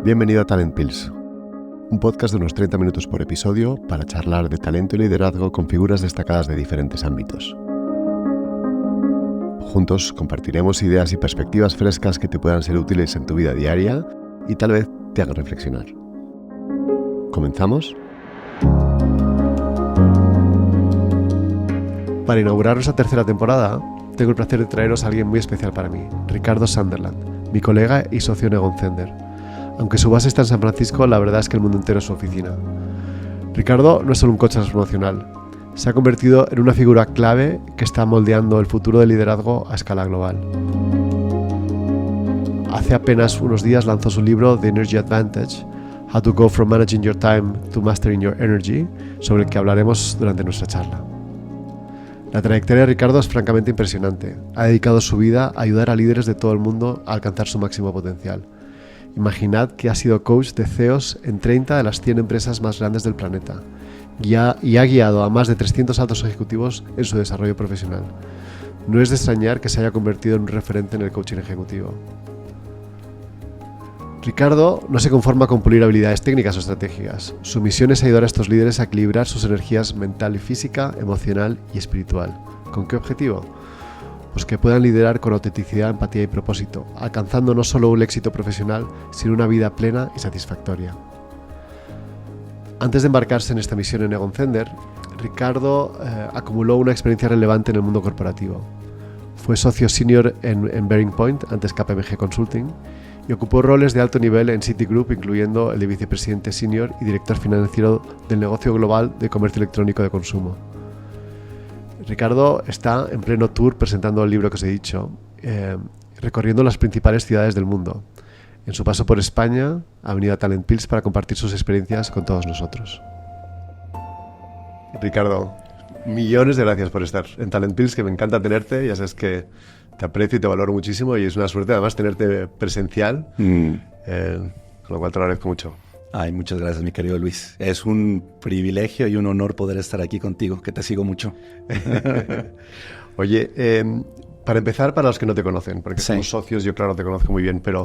Bienvenido a Talent Pills, un podcast de unos 30 minutos por episodio para charlar de talento y liderazgo con figuras destacadas de diferentes ámbitos. Juntos compartiremos ideas y perspectivas frescas que te puedan ser útiles en tu vida diaria y tal vez te hagan reflexionar. ¿Comenzamos? Para inaugurar nuestra tercera temporada, tengo el placer de traeros a alguien muy especial para mí, Ricardo Sunderland, mi colega y socio en Egon Zehnder. Aunque su base está en San Francisco, la verdad es que el mundo entero es su oficina. Ricardo no es solo un coach transformacional, se ha convertido en una figura clave que está moldeando el futuro del liderazgo a escala global. Hace apenas unos días lanzó su libro The Energy Advantage, How to Go From Managing Your Time to Mastering Your Energy, sobre el que hablaremos durante nuestra charla. La trayectoria de Ricardo es francamente impresionante. Ha dedicado su vida a ayudar a líderes de todo el mundo a alcanzar su máximo potencial. Imaginad que ha sido coach de CEOs en 30 de las 100 empresas más grandes del planeta y ha guiado a más de 300 altos ejecutivos en su desarrollo profesional. No es de extrañar que se haya convertido en un referente en el coaching ejecutivo. Ricardo no se conforma con pulir habilidades técnicas o estratégicas. Su misión es ayudar a estos líderes a equilibrar sus energías mental y física, emocional y espiritual. ¿Con qué objetivo? Pues que puedan liderar con autenticidad, empatía y propósito, alcanzando no solo un éxito profesional, sino una vida plena y satisfactoria. Antes de embarcarse en esta misión en Egon Zehnder, Ricardo acumuló una experiencia relevante en el mundo corporativo. Fue socio senior en Bearing Point, antes KPMG Consulting, y ocupó roles de alto nivel en Citigroup, incluyendo el de vicepresidente senior y director financiero del negocio global de comercio electrónico de consumo. Ricardo está en pleno tour presentando el libro que os he dicho, recorriendo las principales ciudades del mundo. En su paso por España ha venido a Talent Pills para compartir sus experiencias con todos nosotros. Ricardo, millones de gracias por estar en Talent Pills, que me encanta tenerte. Ya sabes que te aprecio y te valoro muchísimo y es una suerte además tenerte presencial, con lo cual te lo agradezco mucho. Ay, muchas gracias, mi querido Luis. Es un privilegio y un honor poder estar aquí contigo, que te sigo mucho. Oye, para empezar, para los que no te conocen, porque somos socios, yo claro te conozco muy bien, pero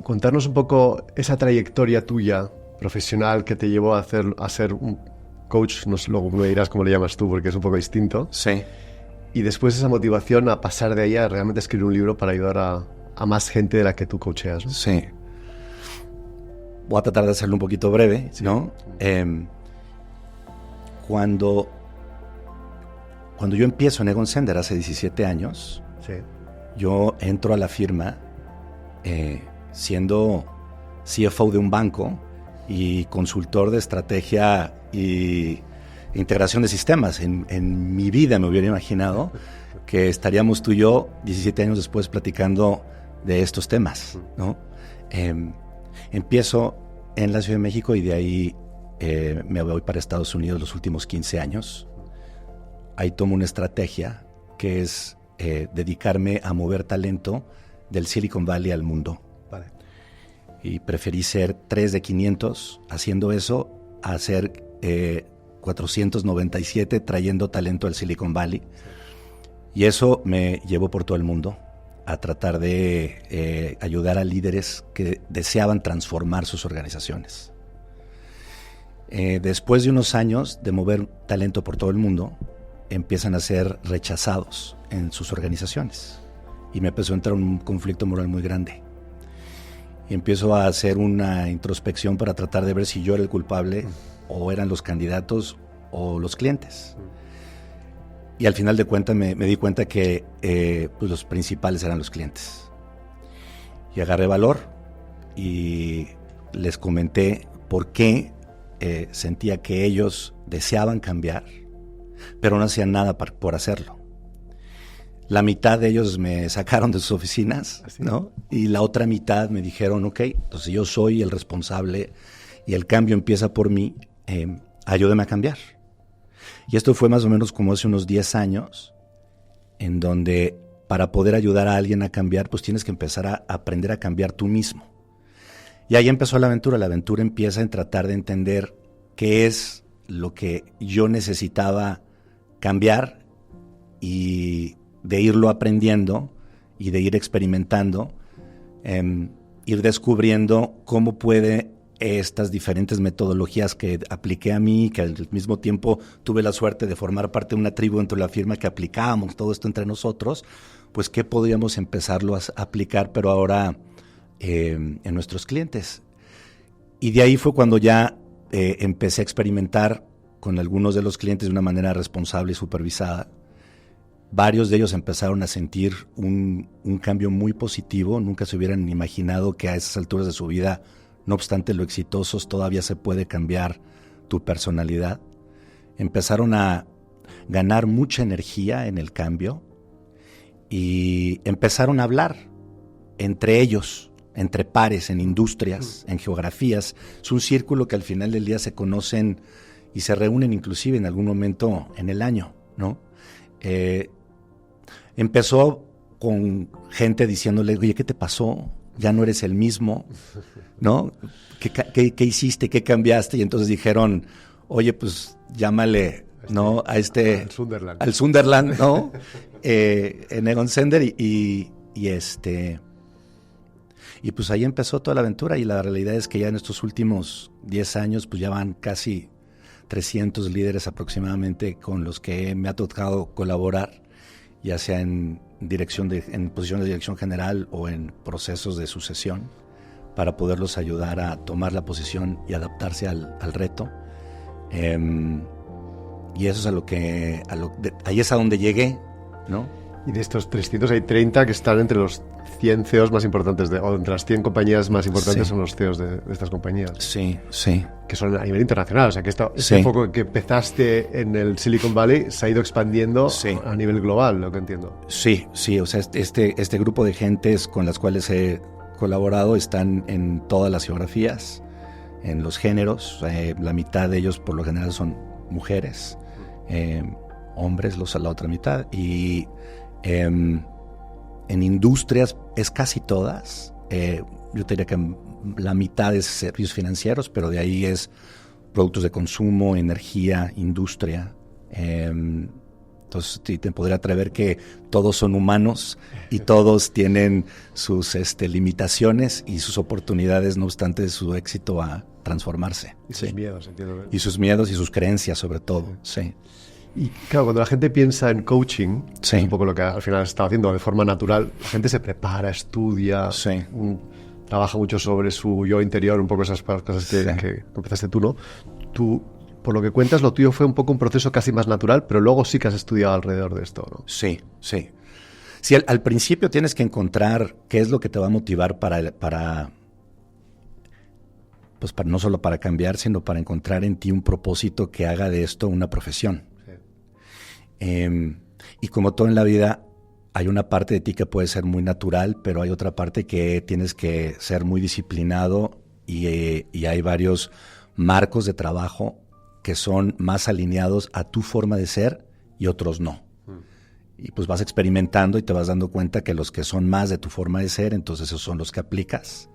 contarnos un poco esa trayectoria tuya profesional que te llevó a ser un coach, no sé, luego me dirás cómo le llamas tú, porque es un poco distinto. Sí. Y después esa motivación a pasar de ahí a realmente escribir un libro para ayudar a más gente de la que tú coacheas, ¿no? Sí. Voy a tratar de hacerlo un poquito breve, sí. ¿no? Cuando yo empiezo en Egon Zehnder hace 17 años, sí, yo entro a la firma siendo CFO de un banco y consultor de estrategia y integración de sistemas. En mi vida me hubiera imaginado que estaríamos tú y yo 17 años después platicando de estos temas, ¿no? Empiezo en la Ciudad de México y de ahí me voy para Estados Unidos los últimos 15 años. Ahí tomo una estrategia que es dedicarme a mover talento del Silicon Valley al mundo. Vale. Y preferí ser 3 de 500 haciendo eso a ser 497 trayendo talento al Silicon Valley. Y eso me llevó por todo el mundo a tratar de ayudar a líderes que deseaban transformar sus organizaciones. Después de unos años de mover talento por todo el mundo, empiezan a ser rechazados en sus organizaciones. Y me empezó a entrar un conflicto moral muy grande. Y empiezo a hacer una introspección para tratar de ver si yo era el culpable o eran los candidatos o los clientes. Y al final de cuentas me di cuenta que pues los principales eran los clientes. Y agarré valor y les comenté por qué sentía que ellos deseaban cambiar, pero no hacían nada por hacerlo. La mitad de ellos me sacaron de sus oficinas, ¿no? Y la otra mitad me dijeron, ok, entonces yo soy el responsable y el cambio empieza por mí, ayúdame a cambiar. Y esto fue más o menos como hace unos 10 años, en donde para poder ayudar a alguien a cambiar, pues tienes que empezar a aprender a cambiar tú mismo. Y ahí empezó la aventura. La aventura empieza en tratar de entender qué es lo que yo necesitaba cambiar y de irlo aprendiendo y de ir experimentando ir descubriendo cómo puede estas diferentes metodologías que apliqué a mí, que al mismo tiempo tuve la suerte de formar parte de una tribu dentro de la firma que aplicábamos todo esto entre nosotros, pues qué podríamos empezarlo a aplicar, pero ahora en nuestros clientes. Y de ahí fue cuando ya empecé a experimentar con algunos de los clientes de una manera responsable y supervisada. Varios de ellos empezaron a sentir un cambio muy positivo. Nunca se hubieran imaginado que a esas alturas de su vida, no obstante lo exitosos, todavía se puede cambiar tu personalidad. Empezaron a ganar mucha energía en el cambio y empezaron a hablar entre ellos, entre pares, en industrias, en geografías. Es un círculo que al final del día se conocen y se reúnen inclusive en algún momento en el año, ¿no? Empezó con gente diciéndole, oye, ¿qué te pasó? Ya no eres el mismo, ¿no? ¿Qué hiciste? ¿Qué cambiaste? Y entonces dijeron, oye, pues llámale, ¿no? A al Sunderland, ¿no? En Egon Zehnder y pues ahí empezó toda la aventura, y la realidad es que ya en estos últimos 10 años pues ya van casi 300 líderes aproximadamente con los que me ha tocado colaborar, ya sea en posiciones de dirección general o en procesos de sucesión, para poderlos ayudar a tomar la posición y adaptarse al reto. Y eso es ahí es a donde llegué, ¿no? Y de estos 300 hay 30 que están entre los 100 CEOs más importantes, o entre las 100 compañías más importantes, sí, son los CEOs de estas compañías. Sí, sí. Que son a nivel internacional, o sea que este foco que empezaste en el Silicon Valley se ha ido expandiendo, sí, a nivel global, lo que entiendo. Sí, sí, o sea, este grupo de gentes con las cuales he colaborado están en todas las geografías, en los géneros. La mitad de ellos por lo general son mujeres, hombres la otra mitad, y en industrias es casi todas. Yo te diría que la mitad es servicios financieros, pero de ahí es productos de consumo, energía, industria. Entonces te podría atrever que todos son humanos y todos tienen sus limitaciones y sus oportunidades, no obstante su éxito a transformarse. Y sus miedos, entiendo. Y sus miedos y sus creencias, sobre todo, sí. Y claro, cuando la gente piensa en coaching, sí, es un poco lo que al final está haciendo de forma natural, la gente se prepara, estudia, sí, trabaja mucho sobre su yo interior, un poco esas cosas que empezaste tú, ¿no? Tú, por lo que cuentas, lo tuyo fue un poco un proceso casi más natural, pero luego sí que has estudiado alrededor de esto, ¿no? Sí, sí. Sí, al principio tienes que encontrar qué es lo que te va a motivar para no solo para cambiar, sino para encontrar en ti un propósito que haga de esto una profesión. Y como todo en la vida, hay una parte de ti que puede ser muy natural, pero hay otra parte que tienes que ser muy disciplinado, y hay varios marcos de trabajo que son más alineados a tu forma de ser y otros no. Y pues vas experimentando y te vas dando cuenta que los que son más de tu forma de ser, entonces esos son los que aplicas,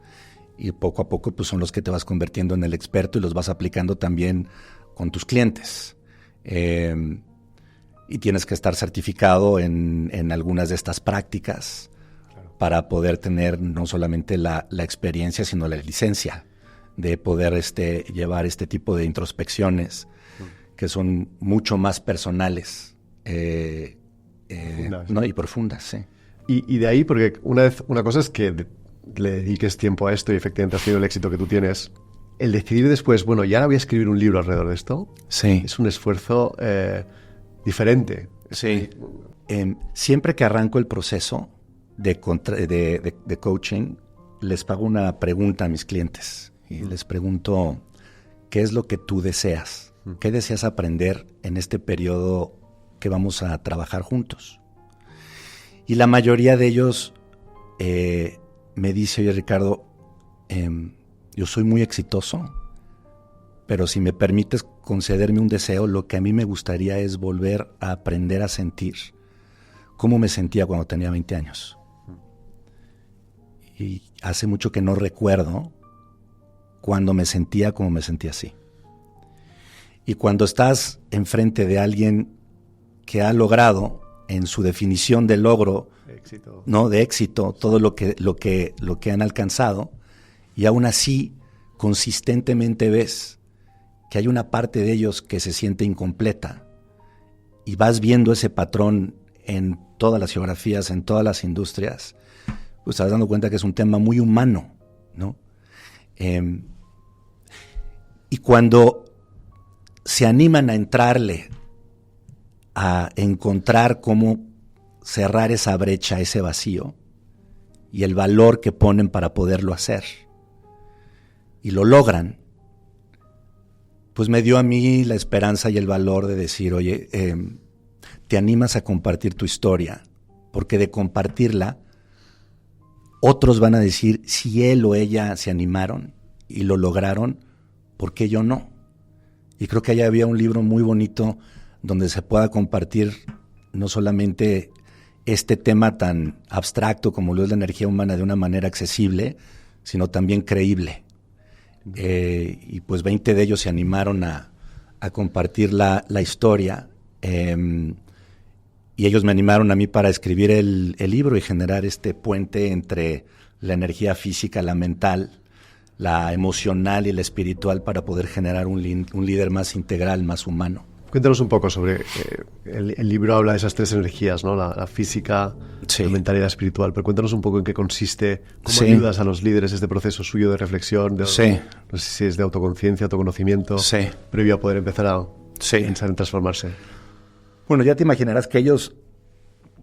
y poco a poco pues son los que te vas convirtiendo en el experto y los vas aplicando también con tus clientes. Y tienes que estar certificado en algunas de estas prácticas, claro, para poder tener no solamente la experiencia, sino la licencia de poder llevar este tipo de introspecciones que son mucho más personales, profundas, ¿no? Y profundas, sí. Y de ahí, porque una cosa es que le dediques tiempo a esto y efectivamente has tenido el éxito que tú tienes. El decidir después, bueno, y ahora voy a escribir un libro alrededor de esto, sí, es un esfuerzo diferente. Sí. Siempre que arranco el proceso de coaching, les hago una pregunta a mis clientes y les pregunto, ¿qué es lo que tú deseas? ¿Qué deseas aprender en este periodo que vamos a trabajar juntos? Y la mayoría de ellos me dice, oye Ricardo, yo soy muy exitoso, pero si me permites concederme un deseo, lo que a mí me gustaría es volver a aprender a sentir cómo me sentía cuando tenía 20 años. Y hace mucho que no recuerdo cuando me sentía como me sentía así. Y cuando estás enfrente de alguien que ha logrado, en su definición de logro, éxito, ¿no? De éxito, todo lo que han alcanzado, y aún así consistentemente ves que hay una parte de ellos que se siente incompleta y vas viendo ese patrón en todas las geografías, en todas las industrias, pues te vas dando cuenta que es un tema muy humano, ¿no? Y cuando se animan a entrarle, a encontrar cómo cerrar esa brecha, ese vacío, y el valor que ponen para poderlo hacer, y lo logran, pues me dio a mí la esperanza y el valor de decir, oye, te animas a compartir tu historia, porque de compartirla, otros van a decir, si él o ella se animaron y lo lograron, ¿por qué yo no? Y creo que allá había un libro muy bonito donde se pueda compartir no solamente este tema tan abstracto como lo es la energía humana de una manera accesible, sino también creíble. Y pues 20 de ellos se animaron a compartir la historia, y ellos me animaron a mí para escribir el libro y generar este puente entre la energía física, la mental, la emocional y la espiritual para poder generar un líder más integral, más humano. Cuéntanos un poco sobre, el libro habla de esas tres energías, ¿no? La física, la mental y la espiritual, pero cuéntanos un poco en qué consiste, cómo ayudas a los líderes este proceso suyo de reflexión, no sé si es de autoconciencia, autoconocimiento, previo a poder empezar a pensar en transformarse. Bueno, ya te imaginarás que ellos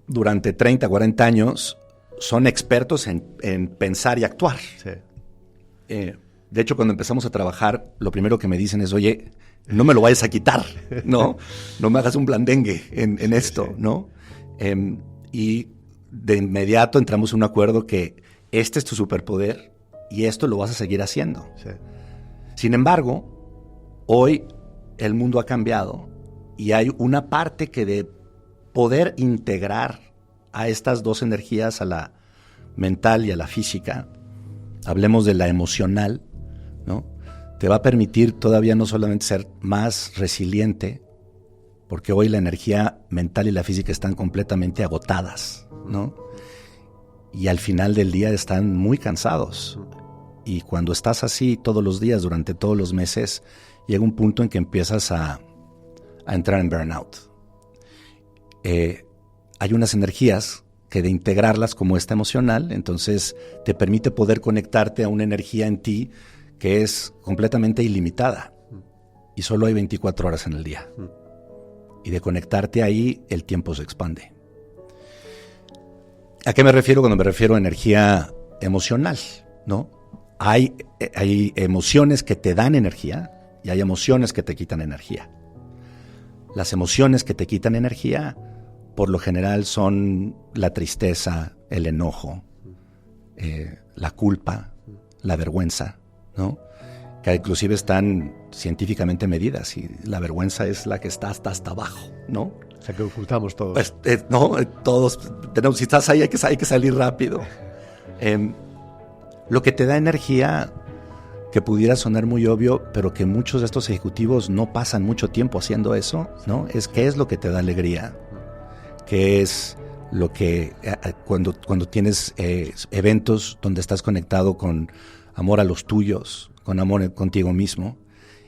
durante 30, 40 años son expertos en pensar y actuar. De hecho, cuando empezamos a trabajar, lo primero que me dicen es, oye, no me lo vayas a quitar, ¿no? No me hagas un blandengue en esto, ¿no? Y de inmediato entramos en un acuerdo que este es tu superpoder y esto lo vas a seguir haciendo. Sin embargo, hoy el mundo ha cambiado y hay una parte que de poder integrar a estas dos energías, a la mental y a la física, hablemos de la emocional, ¿no? Te va a permitir todavía no solamente ser más resiliente, porque hoy la energía mental y la física están completamente agotadas, ¿no? Y al final del día están muy cansados. Y cuando estás así todos los días, durante todos los meses, llega un punto en que empiezas a entrar en burnout. Hay unas energías que de integrarlas como esta emocional, entonces te permite poder conectarte a una energía en ti que es completamente ilimitada y solo hay 24 horas en el día. Y de conectarte ahí, el tiempo se expande. ¿A qué me refiero cuando me refiero a energía emocional? ¿No? Hay emociones que te dan energía y hay emociones que te quitan energía. Las emociones que te quitan energía, por lo general, son la tristeza, el enojo, la culpa, la vergüenza, ¿no? Que inclusive están científicamente medidas y la vergüenza es la que está hasta abajo, ¿no? O sea, que ocultamos todos. Pues, no, todos tenemos, si estás ahí hay que salir rápido. Lo que te da energía, que pudiera sonar muy obvio, pero que muchos de estos ejecutivos no pasan mucho tiempo haciendo eso, ¿no? Es qué es lo que te da alegría, qué es lo que cuando tienes eventos donde estás conectado con amor a los tuyos, con amor contigo mismo,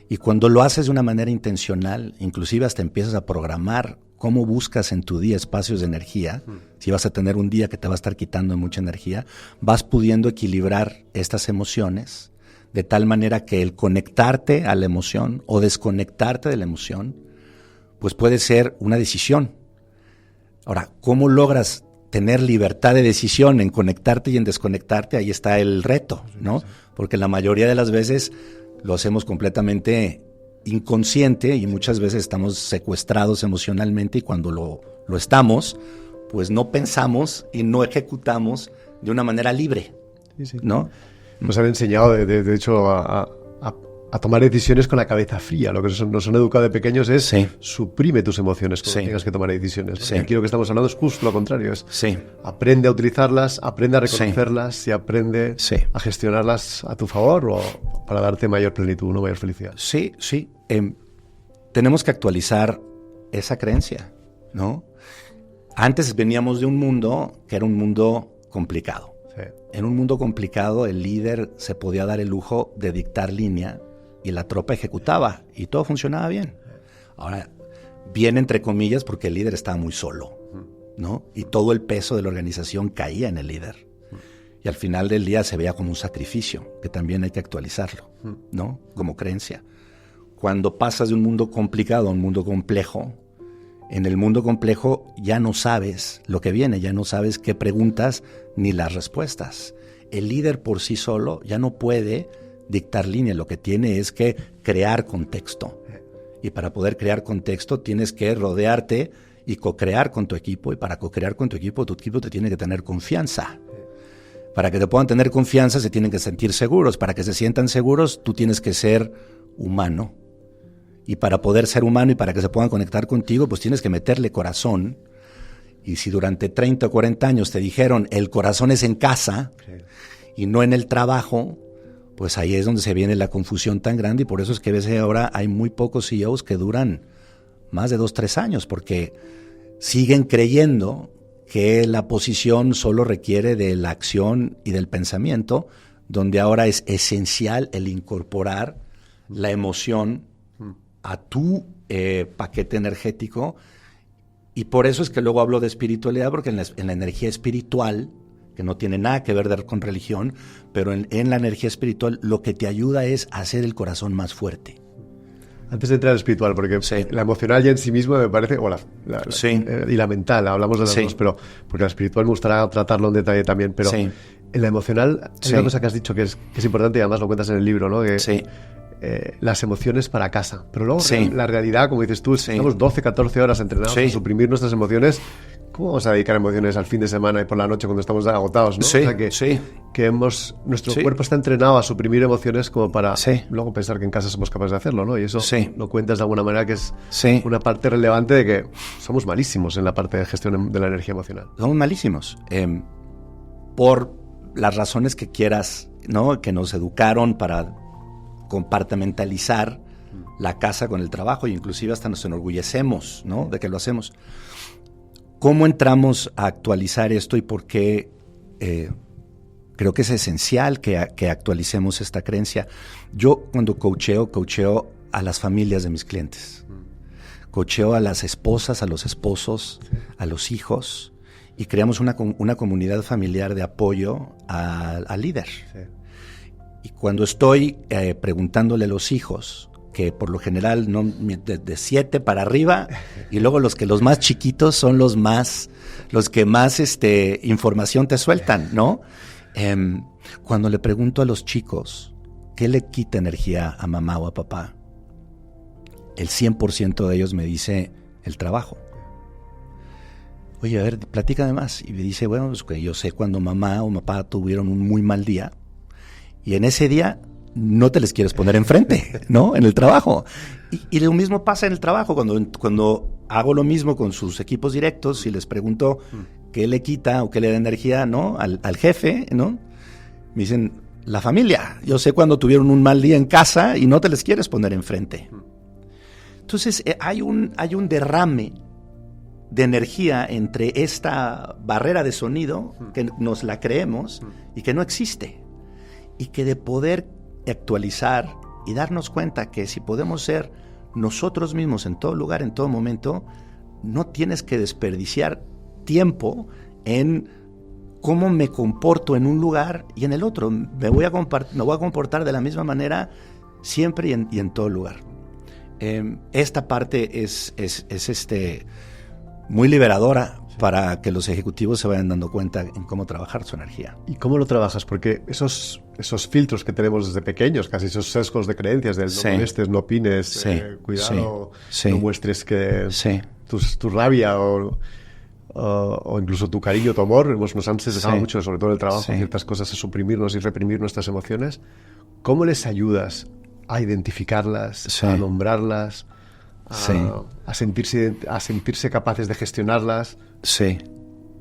y cuando lo haces de una manera intencional, inclusive hasta empiezas a programar cómo buscas en tu día espacios de energía. Si vas a tener un día que te va a estar quitando mucha energía, vas pudiendo equilibrar estas emociones de tal manera que el conectarte a la emoción o desconectarte de la emoción, pues puede ser una decisión. Ahora, ¿cómo logras tener libertad de decisión en conectarte y en desconectarte? Ahí está el reto, ¿no? Porque la mayoría de las veces lo hacemos completamente inconsciente y muchas veces estamos secuestrados emocionalmente y cuando lo estamos, pues no pensamos y no ejecutamos de una manera libre, ¿no? Nos han enseñado, de hecho, a tomar decisiones con la cabeza fría. Lo que nos han educado de pequeños es suprime tus emociones cuando tengas que tomar decisiones. Aquí lo que estamos hablando es justo lo contrario. Aprende a utilizarlas, aprende a reconocerlas y aprende a gestionarlas a tu favor o para darte mayor plenitud, ¿no? Mayor felicidad. Sí. Tenemos que actualizar esa creencia, ¿no? Antes veníamos de un mundo que era un mundo complicado. Sí. En un mundo complicado, el líder se podía dar el lujo de dictar línea y la tropa ejecutaba y todo funcionaba bien. Ahora, bien entre comillas, porque el líder estaba muy solo, ¿no? Y todo el peso de la organización caía en el líder. Y al final del día se veía como un sacrificio, que también hay que actualizarlo, ¿no? Como creencia. Cuando pasas de un mundo complicado a un mundo complejo, en el mundo complejo ya no sabes lo que viene, ya no sabes qué preguntas ni las respuestas. El líder por sí solo ya no puede dictar línea, lo que tiene es que crear contexto. Y para poder crear contexto tienes que rodearte y co-crear con tu equipo. Y para co-crear con tu equipo te tiene que tener confianza. Para que te puedan tener confianza se tienen que sentir seguros. Para que se sientan seguros tú tienes que ser humano. Y para poder ser humano y para que se puedan conectar contigo, pues tienes que meterle corazón. Y si durante 30 o 40 años te dijeron el corazón es en casa y no en el trabajo, pues ahí es donde se viene la confusión tan grande. Y por eso es que a veces ahora hay muy pocos CEOs que duran más de 2-3 años, porque siguen creyendo que la posición solo requiere de la acción y del pensamiento, donde ahora es esencial el incorporar la emoción a tu paquete energético. Y por eso es que luego hablo de espiritualidad, porque en la energía espiritual, que no tiene nada que ver con religión, pero en la energía espiritual lo que te ayuda es a hacer el corazón más fuerte. Antes de entrar al espiritual, porque la emocional ya en sí misma me parece, y la mental, hablamos de las dos, pero porque la espiritual me gustaría tratarlo en detalle también, pero en la emocional hay una cosa que has dicho que es importante y además lo cuentas en el libro, ¿no? Que, las emociones para casa. Pero luego la realidad, como dices tú, estamos 12-14 horas entrenados a suprimir nuestras emociones. ¿Cómo vamos a dedicar emociones al fin de semana y por la noche cuando estamos agotados, ¿no? O sea que nuestro cuerpo está entrenado a suprimir emociones como para luego pensar que en casa somos capaces de hacerlo, ¿no? Y eso lo cuentas de alguna manera que es una parte relevante de que somos malísimos en la parte de gestión de la energía emocional. Somos malísimos. Por las razones que quieras, ¿no? Que nos educaron para compartimentalizar la casa con el trabajo, e inclusive hasta nos enorgullecemos, ¿no? De que lo hacemos. ¿Cómo entramos a actualizar esto y por qué creo que es esencial que actualicemos esta creencia? Yo cuando coacheo a las familias de mis clientes. Coacheo a las esposas, a los esposos, a los hijos, y creamos una comunidad familiar de apoyo al líder. Y cuando estoy preguntándole a los hijos, que por lo general no, de 7 para arriba, y luego los más chiquitos son los que más información te sueltan, ¿no? Cuando le pregunto a los chicos qué le quita energía a mamá o a papá, el 100% de ellos me dice el trabajo. Oye, a ver, platícame más. Y me dice, bueno, pues que yo sé cuando mamá o papá tuvieron un muy mal día, y en ese día no te les quieres poner enfrente, ¿no? En el trabajo. Y lo mismo pasa en el trabajo. Cuando hago lo mismo con sus equipos directos y les pregunto qué le quita o qué le da energía, ¿no? Al jefe, ¿no? Me dicen, la familia. Yo sé cuando tuvieron un mal día en casa y no te les quieres poner enfrente. Entonces, hay un derrame de energía entre esta barrera de sonido que nos la creemos y que no existe. Y que de poder actualizar y darnos cuenta que si podemos ser nosotros mismos en todo lugar, en todo momento, no tienes que desperdiciar tiempo en cómo me comporto en un lugar y en el otro. Me voy a comportar de la misma manera siempre y en todo lugar. Esta parte es muy liberadora para que los ejecutivos se vayan dando cuenta en cómo trabajar su energía. ¿Y cómo lo trabajas? Porque esos filtros que tenemos desde pequeños, casi esos sesgos de creencias del no molestes, no opines, cuidado, no muestres que tu rabia o incluso tu cariño, tu amor, nos han sesgado mucho, sobre todo en el trabajo, ciertas cosas, a suprimirnos y reprimir nuestras emociones. ¿Cómo les ayudas a identificarlas, a nombrarlas, a sentirse capaces de gestionarlas?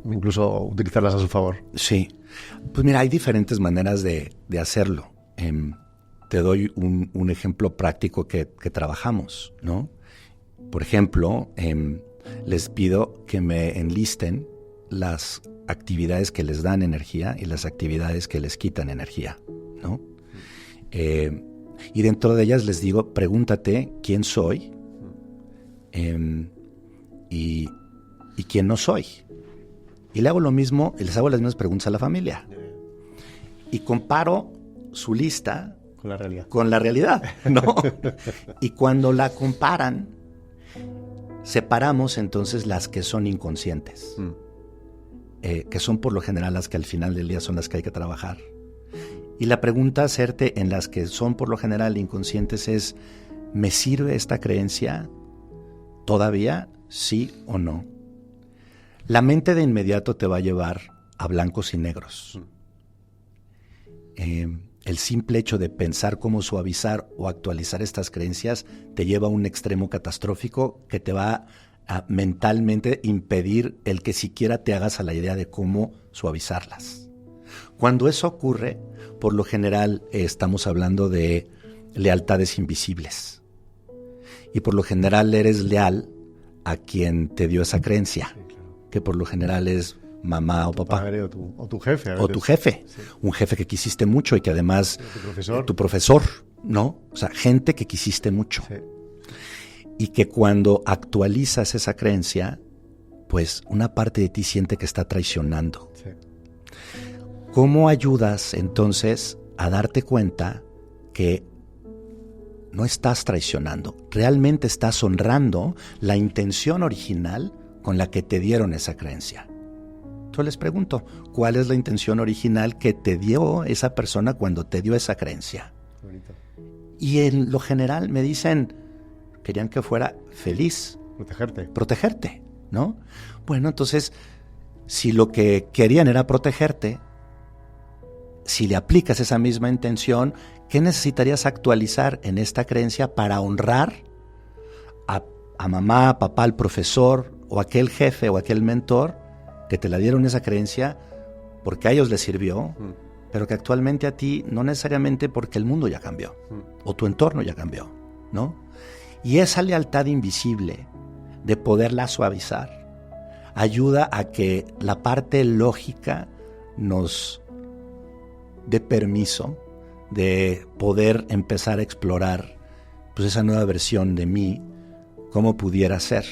Incluso utilizarlas a su favor. Pues mira, hay diferentes maneras de hacerlo. Te doy un ejemplo práctico que trabajamos, ¿no? Por ejemplo, les pido que me enlisten las actividades que les dan energía y las actividades que les quitan energía, ¿no? Y dentro de ellas les digo, pregúntate quién soy y quién no soy. Y le hago lo mismo, y les hago las mismas preguntas a la familia. Y comparo su lista con la realidad, ¿no? Y cuando la comparan, separamos entonces las que son inconscientes, que son por lo general las que al final del día son las que hay que trabajar. Y la pregunta a hacerte en las que son por lo general inconscientes es, ¿me sirve esta creencia todavía, sí o no? La mente de inmediato te va a llevar a blancos y negros. El simple hecho de pensar cómo suavizar o actualizar estas creencias te lleva a un extremo catastrófico que te va a mentalmente impedir el que siquiera te hagas a la idea de cómo suavizarlas. Cuando eso ocurre, por lo general estamos hablando de lealtades invisibles. Y por lo general eres leal a quien te dio esa creencia, que por lo general es mamá o papá. O tu jefe. O tu jefe. Sí. Un jefe que quisiste mucho y que además... Tu profesor, ¿no? O sea, gente que quisiste mucho. Sí. Y que cuando actualizas esa creencia, pues una parte de ti siente que está traicionando. Sí. ¿Cómo ayudas entonces a darte cuenta que no estás traicionando? Realmente estás honrando la intención original con la que te dieron esa creencia. Entonces les pregunto, ¿cuál es la intención original que te dio esa persona cuando te dio esa creencia? Bonito. Y en lo general me dicen, querían que fuera feliz. Protegerte, ¿no? Bueno, entonces, si lo que querían era protegerte, si le aplicas esa misma intención, ¿qué necesitarías actualizar en esta creencia para honrar a mamá, papá, al profesor, o aquel jefe o aquel mentor que te la dieron esa creencia porque a ellos les sirvió, pero que actualmente a ti no necesariamente porque el mundo ya cambió o tu entorno ya cambió, ¿no? Y esa lealtad invisible de poderla suavizar ayuda a que la parte lógica nos dé permiso de poder empezar a explorar pues esa nueva versión de mí, cómo pudiera ser.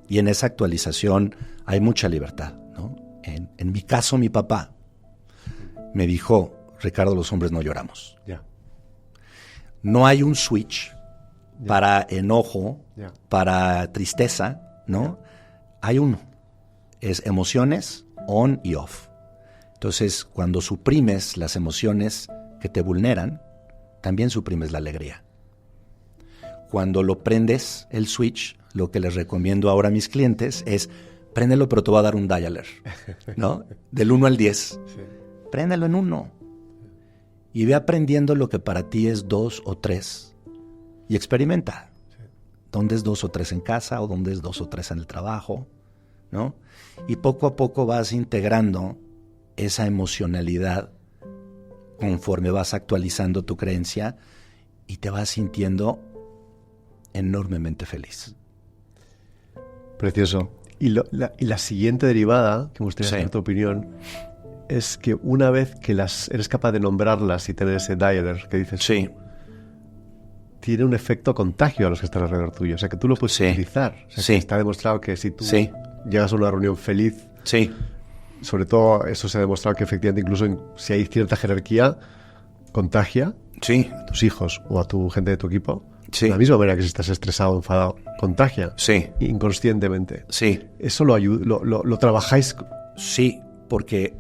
Y en esa actualización hay mucha libertad, ¿no? En mi caso, mi papá me dijo, Ricardo, los hombres no lloramos. Yeah. No hay un switch para enojo, para tristeza, ¿no? Hay uno. Es emociones on y off. Entonces, cuando suprimes las emociones que te vulneran, también suprimes la alegría. Cuando lo prendes, el switch, lo que les recomiendo ahora a mis clientes es, préndelo, pero te voy a dar un dialer, ¿no? Del 1 al 10. Sí. Préndelo en 1. Y ve aprendiendo lo que para ti es 2 o 3. Y experimenta. Sí. ¿Dónde es 2 o 3 en casa o dónde es 2 o 3 en el trabajo? ¿No? Y poco a poco vas integrando esa emocionalidad conforme vas actualizando tu creencia y te vas sintiendo enormemente feliz. Precioso. Y la siguiente derivada, que me gustaría saber tu opinión, es que una vez que eres capaz de nombrarlas y tener ese dialer que dices, tiene un efecto contagio a los que están alrededor tuyo. O sea, que tú lo puedes utilizar. O sea, que está demostrado que si tú llegas a una reunión feliz, sobre todo eso se ha demostrado que efectivamente incluso si hay cierta jerarquía, contagia a tus hijos o a tu gente de tu equipo. De la misma manera que si estás estresado o enfadado, contagia inconscientemente. ¿Eso lo trabajáis? Sí, porque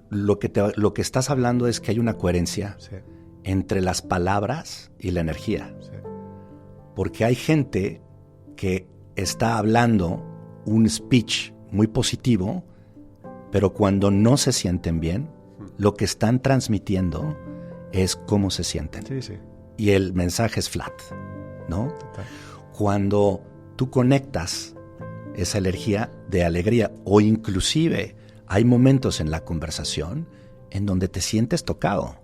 lo que estás hablando es que hay una coherencia entre las palabras y la energía. Porque hay gente que está hablando un speech muy positivo, pero cuando no se sienten bien, lo que están transmitiendo es cómo se sienten. Y el mensaje es flat, ¿no? Total. Cuando tú conectas esa energía de alegría, o inclusive hay momentos en la conversación en donde te sientes tocado.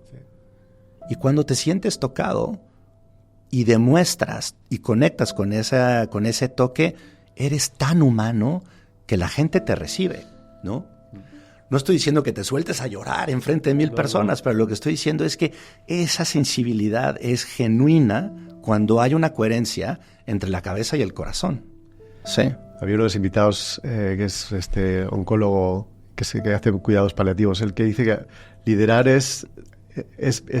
Y cuando te sientes tocado y demuestras y conectas con ese toque, eres tan humano que la gente te recibe, ¿no? No estoy diciendo que te sueltes a llorar enfrente de 1000 personas, pero lo que estoy diciendo es que esa sensibilidad es genuina cuando hay una coherencia entre la cabeza y el corazón. Sí. Había uno de los invitados que es oncólogo que hace cuidados paliativos, el que dice que liderar es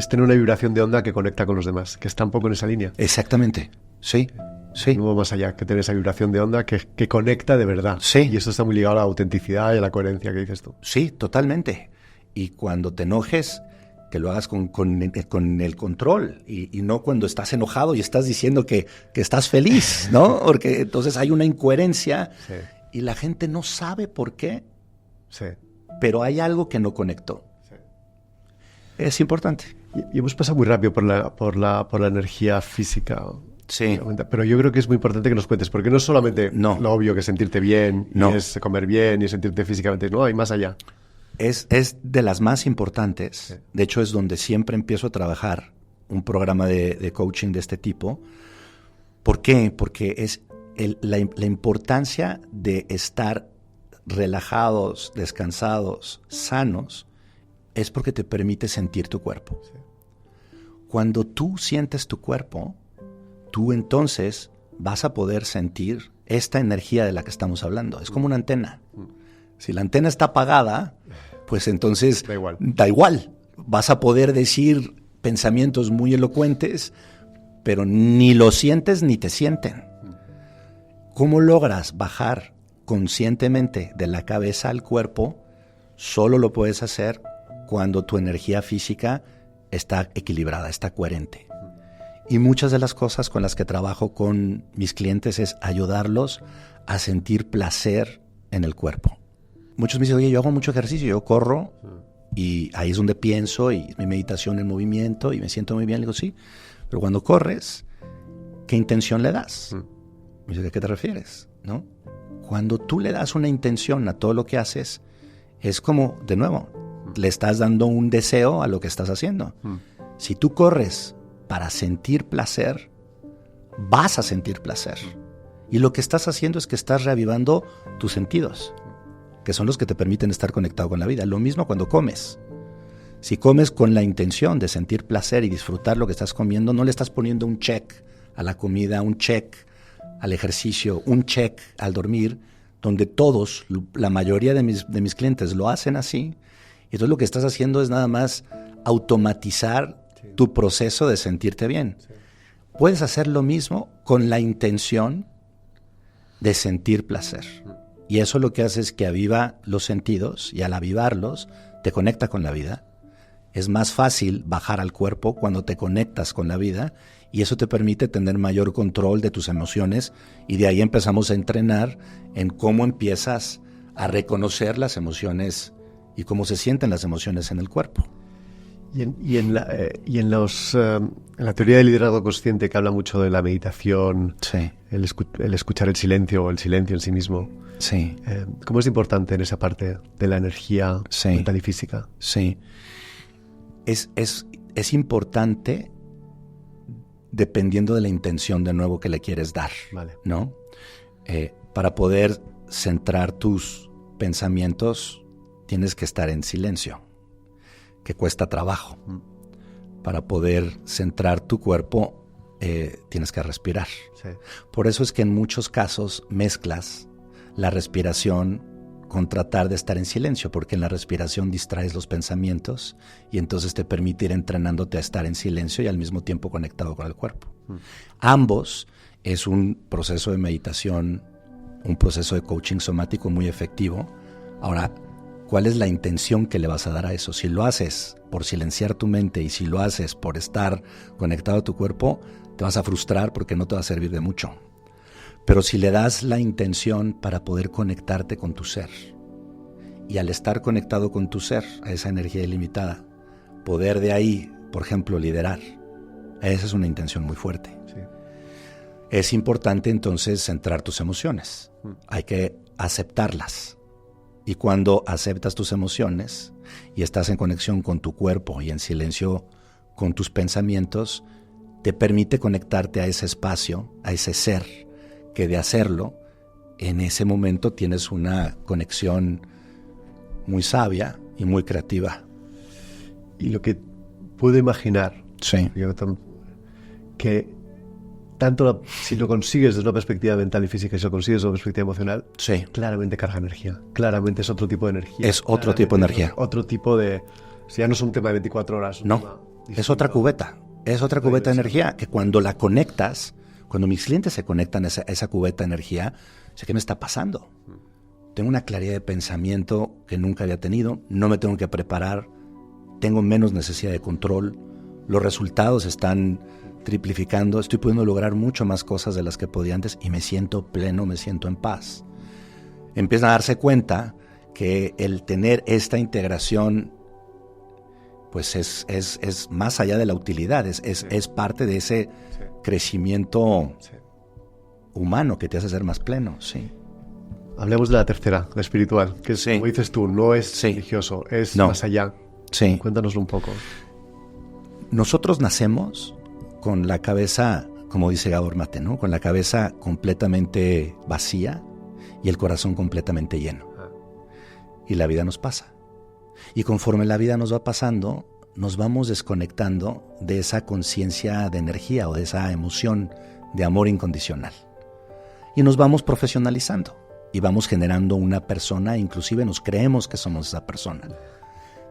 tener una vibración de onda que conecta con los demás, que está un poco en esa línea. Exactamente, sí. Sí. No más allá, que tener esa vibración de onda que conecta de verdad. Sí. Y eso está muy ligado a la autenticidad y a la coherencia que dices tú. Sí, totalmente. Y cuando te enojes, que lo hagas con el control y no cuando estás enojado y estás diciendo que estás feliz, ¿no? Porque entonces hay una incoherencia y la gente no sabe por qué, pero hay algo que no conectó. Es importante. Y hemos pasado muy rápido por la energía física. Sí. Pero yo creo que es muy importante que nos cuentes, porque no es solamente lo obvio que es sentirte bien, y es comer bien y sentirte físicamente, no, hay más allá. Es de las más importantes. Sí. De hecho, es donde siempre empiezo a trabajar un programa de coaching de este tipo. ¿Por qué? Porque es la importancia de estar relajados, descansados, sanos, es porque te permite sentir tu cuerpo. Sí. Cuando tú sientes tu cuerpo, tú entonces vas a poder sentir esta energía de la que estamos hablando. Es como una antena. Si la antena está apagada, pues entonces da igual. Vas a poder decir pensamientos muy elocuentes, pero ni lo sientes ni te sienten. ¿Cómo logras bajar conscientemente de la cabeza al cuerpo? Solo lo puedes hacer cuando tu energía física está equilibrada, está coherente. Y muchas de las cosas con las que trabajo con mis clientes es ayudarlos a sentir placer en el cuerpo. Muchos me dicen, oye, yo hago mucho ejercicio, yo corro y ahí es donde pienso y mi meditación en movimiento y me siento muy bien. Le digo, sí, pero cuando corres, ¿qué intención le das? Me dice, ¿a qué te refieres? ¿No? Cuando tú le das una intención a todo lo que haces, es como, de nuevo, le estás dando un deseo a lo que estás haciendo. Si tú corres para sentir placer, vas a sentir placer. Y lo que estás haciendo es que estás reavivando tus sentidos, que son los que te permiten estar conectado con la vida. Lo mismo cuando comes. Si comes con la intención de sentir placer y disfrutar lo que estás comiendo, no le estás poniendo un check a la comida, un check al ejercicio, un check al dormir, donde todos, la mayoría de mis clientes lo hacen así. Y entonces lo que estás haciendo es nada más automatizar tu proceso de sentirte bien. Puedes hacer lo mismo con la intención de sentir placer. Y eso lo que hace es que aviva los sentidos y al avivarlos te conecta con la vida. Es más fácil bajar al cuerpo cuando te conectas con la vida y eso te permite tener mayor control de tus emociones y de ahí empezamos a entrenar en cómo empiezas a reconocer las emociones y cómo se sienten las emociones en el cuerpo. Y en la teoría del liderazgo consciente, que habla mucho de la meditación, el escuchar el silencio o el silencio en sí mismo, ¿cómo es importante en esa parte de la energía mental y física? Sí, es importante dependiendo de la intención de nuevo que le quieres dar, ¿no? Para poder centrar tus pensamientos tienes que estar en silencio, que cuesta trabajo. Para poder centrar tu cuerpo, tienes que respirar. Por eso es que en muchos casos mezclas la respiración con tratar de estar en silencio, porque en la respiración distraes los pensamientos y entonces te permite ir entrenándote a estar en silencio y al mismo tiempo conectado con el cuerpo. Ambos es un proceso de meditación, un proceso de coaching somático muy efectivo. Ahora, ¿cuál es la intención que le vas a dar a eso? Si lo haces por silenciar tu mente y si lo haces por estar conectado a tu cuerpo, te vas a frustrar porque no te va a servir de mucho. Pero si le das la intención para poder conectarte con tu ser, y al estar conectado con tu ser, a esa energía ilimitada, poder de ahí, por ejemplo, liderar, esa es una intención muy fuerte. Es importante entonces centrar tus emociones. Hay que aceptarlas. Y cuando aceptas tus emociones y estás en conexión con tu cuerpo y en silencio con tus pensamientos, te permite conectarte a ese espacio, a ese ser, que de hacerlo, en ese momento tienes una conexión muy sabia y muy creativa. Y lo que puedo imaginar, Sí. que tanto si lo consigues desde una perspectiva mental y física y si lo consigues desde una perspectiva emocional, Sí. claramente carga energía. Claramente es otro tipo de energía. Es otro tipo de energía. Otro tipo de... O sea, ya no es un tema de 24 horas. Es un tema No, es distinto. otra cubeta. Es otra cubeta de energía que cuando la conectas, cuando mis clientes se conectan a esa cubeta de energía, sé qué me está pasando. Tengo una claridad de pensamiento que nunca había tenido, no me tengo que preparar, tengo menos necesidad de control, los resultados están triplificando, estoy pudiendo lograr mucho más cosas de las que podía antes y me siento pleno, me siento en paz. Empiezan a darse cuenta que el tener esta integración pues es más allá de la utilidad, es parte de ese crecimiento humano que te hace ser más pleno, sí. Hablemos de la tercera, la espiritual, que es, como dices tú, no es religioso, es más allá. Sí. Cuéntanoslo un poco. Nosotros nacemos con la cabeza, como dice Gabor Mate, ¿no? Con la cabeza completamente vacía y el corazón completamente lleno. Y la vida nos pasa. Y conforme la vida nos va pasando, nos vamos desconectando de esa conciencia de energía o de esa emoción de amor incondicional. Y nos vamos profesionalizando y vamos generando una persona, inclusive nos creemos que somos esa persona.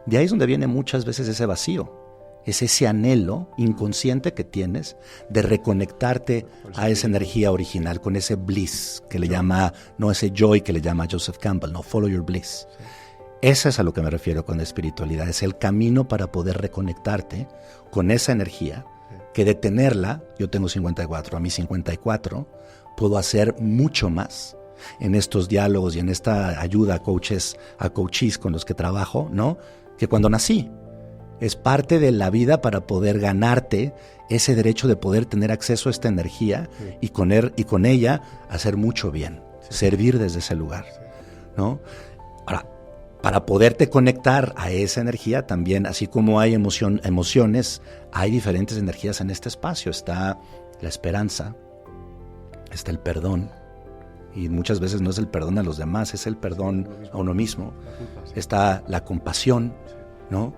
De ahí es donde viene muchas veces ese vacío, es ese anhelo inconsciente que tienes de reconectarte a esa energía original, con ese bliss que le llama, no ese joy que le llama Joseph Campbell, no, follow your bliss. Eso es a lo que me refiero con espiritualidad, es el camino para poder reconectarte con esa energía, que de tenerla, yo tengo 54, a mis 54, puedo hacer mucho más en estos diálogos y en esta ayuda a coaches con los que trabajo, ¿no? Que cuando nací. Es parte de la vida para poder ganarte ese derecho de poder tener acceso a esta energía y con ella hacer mucho bien, servir desde ese lugar, ¿no? Ahora, para poderte conectar a esa energía también, así como hay emociones, hay diferentes energías en este espacio. Está la esperanza, está el perdón, y muchas veces no es el perdón a los demás, es el perdón a uno mismo. Está la compasión, ¿no?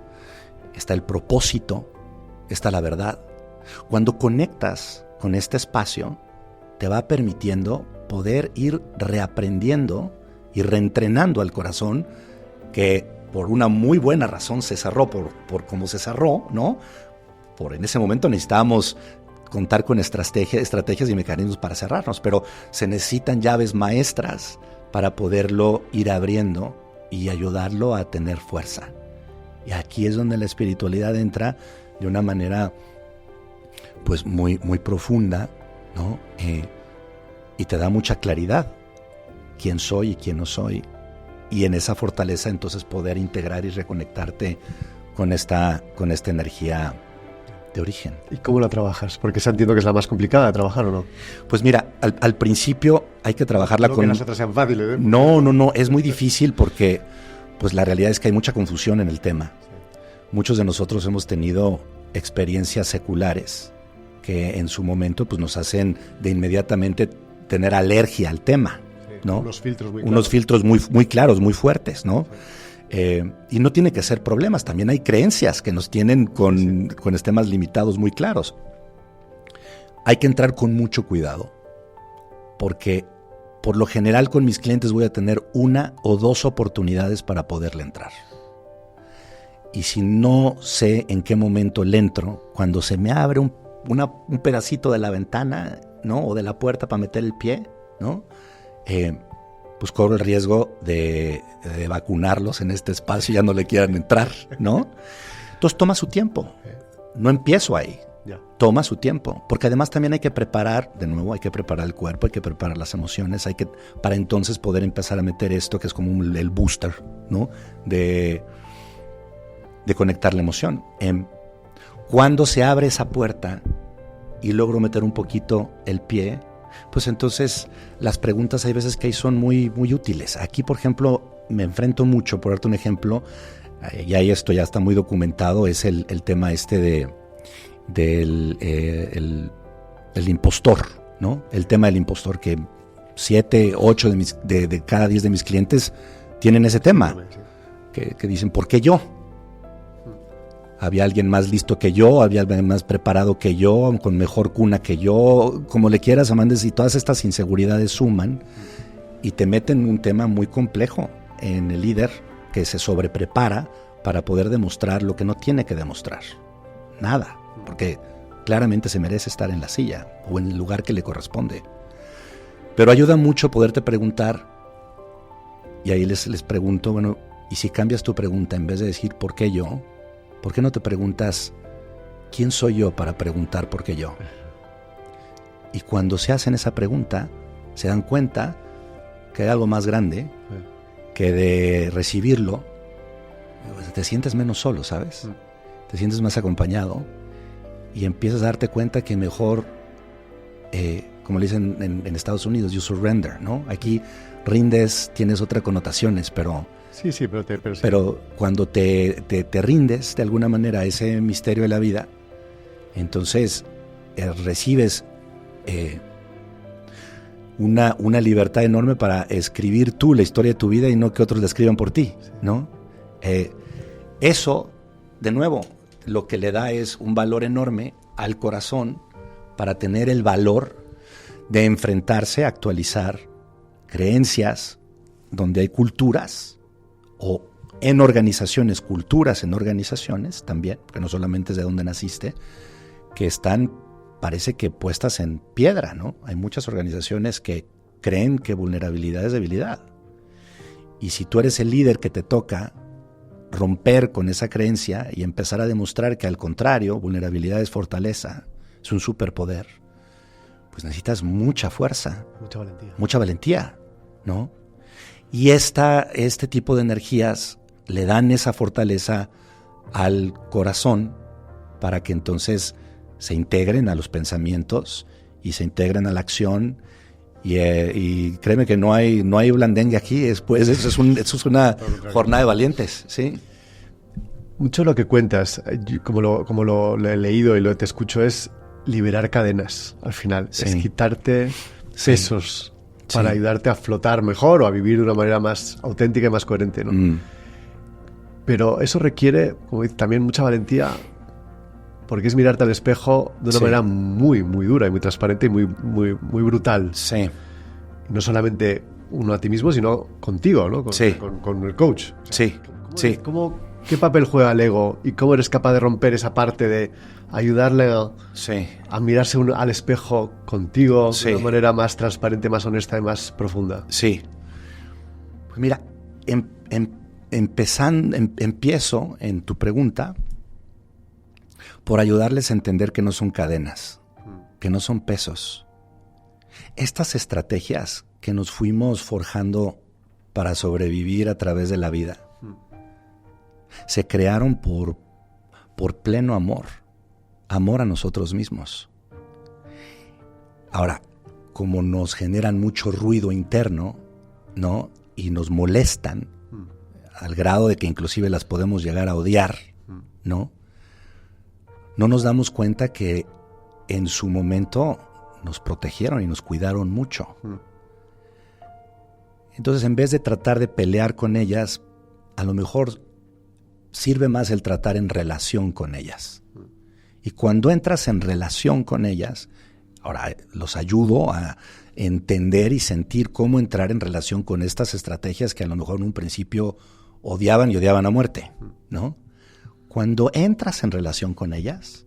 Está el propósito, está la verdad. Cuando conectas con este espacio, te va permitiendo poder ir reaprendiendo y reentrenando al corazón, que por una muy buena razón se cerró, por cómo se cerró, ¿no? En ese momento necesitábamos contar con estrategias y mecanismos para cerrarnos, pero se necesitan llaves maestras para poderlo ir abriendo y ayudarlo a tener fuerza. Y aquí es donde la espiritualidad entra de una manera pues muy, muy profunda, ¿no? Y te da mucha claridad quién soy y quién no soy. Y en esa fortaleza entonces poder integrar y reconectarte con esta energía de origen. ¿Y cómo la trabajas? Porque esa entiendo que es la más complicada de trabajar, ¿o no? Pues mira, al principio hay que trabajarla no con... que las otras sean fáciles, ¿eh? No, es muy difícil porque pues la realidad es que hay mucha confusión en el tema. Muchos de nosotros hemos tenido experiencias seculares que en su momento pues nos hacen de inmediatamente tener alergia al tema, ¿no? Unos filtros muy claros, muy fuertes, ¿no? Y no tiene que ser problemas, también hay creencias que nos tienen con temas limitados muy claros. Hay que entrar con mucho cuidado, porque por lo general con mis clientes voy a tener 1 o 2 oportunidades para poderle entrar. Y si no sé en qué momento le entro, cuando se me abre un pedacito de la ventana, ¿no? O de la puerta para meter el pie, ¿no? Pues corro el riesgo de vacunarlos en este espacio y ya no le quieran entrar, ¿no? Entonces toma su tiempo. No empiezo ahí. Toma su tiempo. Porque además también hay que preparar, de nuevo, hay que preparar el cuerpo, hay que preparar las emociones, para entonces poder empezar a meter esto que es como el booster, ¿no? De conectar la emoción. Cuando se abre esa puerta y logro meter un poquito el pie, pues entonces las preguntas hay veces que ahí son muy, muy útiles. Aquí, por ejemplo, me enfrento mucho, por darte un ejemplo, y ahí esto ya está muy documentado, es el tema del impostor, ¿no? El tema del impostor, que 7, 8 de cada 10 de mis clientes tienen ese tema. que dicen, ¿por qué yo? Había alguien más listo que yo, había alguien más preparado que yo, con mejor cuna que yo, como le quieras, Amandes, y todas estas inseguridades suman y te meten en un tema muy complejo en el líder que se sobreprepara para poder demostrar lo que no tiene que demostrar. Nada, porque claramente se merece estar en la silla o en el lugar que le corresponde. Pero ayuda mucho poderte preguntar, y ahí les pregunto, bueno, y si cambias tu pregunta, en vez de decir ¿por qué yo?, ¿por qué no te preguntas quién soy yo para preguntar por qué yo? Y cuando se hacen esa pregunta, se dan cuenta que hay algo más grande, que de recibirlo, te sientes menos solo, ¿sabes? Te sientes más acompañado y empiezas a darte cuenta que mejor, como le dicen en Estados Unidos, you surrender, ¿no? Aquí rindes, tienes otras connotaciones, pero... Sí, pero cuando te rindes de alguna manera a ese misterio de la vida, entonces recibes una libertad enorme para escribir tú la historia de tu vida y no que otros la escriban por ti, ¿no? Eso, de nuevo, lo que le da es un valor enorme al corazón para tener el valor de enfrentarse, actualizar creencias donde hay culturas, o en organizaciones, culturas en organizaciones también, porque no solamente es de donde naciste, que están, parece que puestas en piedra, ¿no? Hay muchas organizaciones que creen que vulnerabilidad es debilidad. Y si tú eres el líder que te toca romper con esa creencia y empezar a demostrar que al contrario, vulnerabilidad es fortaleza, es un superpoder, pues necesitas mucha fuerza. Mucha valentía, ¿no? Y este tipo de energías le dan esa fortaleza al corazón para que entonces se integren a los pensamientos y se integren a la acción. Y créeme que no hay blandengue aquí, eso es una jornada de valientes, ¿sí? Mucho de lo que cuentas, como lo he leído y te escucho, es liberar cadenas al final. Sí. Es quitarte pesos. Sí. Para ayudarte a flotar mejor o a vivir de una manera más auténtica y más coherente, ¿no? Pero eso requiere, como dices, también mucha valentía, porque es mirarte al espejo de una manera muy, muy dura y muy transparente y muy, muy, muy brutal. Sí. Y no solamente uno a ti mismo, sino contigo, ¿no? Con el coach. O sea, ¿qué papel juega el ego y cómo eres capaz de romper esa parte de ayudarle a mirarse al espejo contigo de una manera más transparente, más honesta y más profunda? Sí. Pues mira, empiezo en tu pregunta por ayudarles a entender que no son cadenas, que no son pesos. Estas estrategias que nos fuimos forjando para sobrevivir a través de la vida se crearon por pleno amor a nosotros mismos. Ahora, como nos generan mucho ruido interno, ¿no? Y nos molestan al grado de que inclusive las podemos llegar a odiar, ¿no? No nos damos cuenta que en su momento nos protegieron y nos cuidaron mucho. Entonces, en vez de tratar de pelear con ellas, a lo mejor sirve más el tratar en relación con ellas. Y cuando entras en relación con ellas, ahora los ayudo a entender y sentir cómo entrar en relación con estas estrategias que a lo mejor en un principio odiaban y odiaban a muerte, ¿no? Cuando entras en relación con ellas,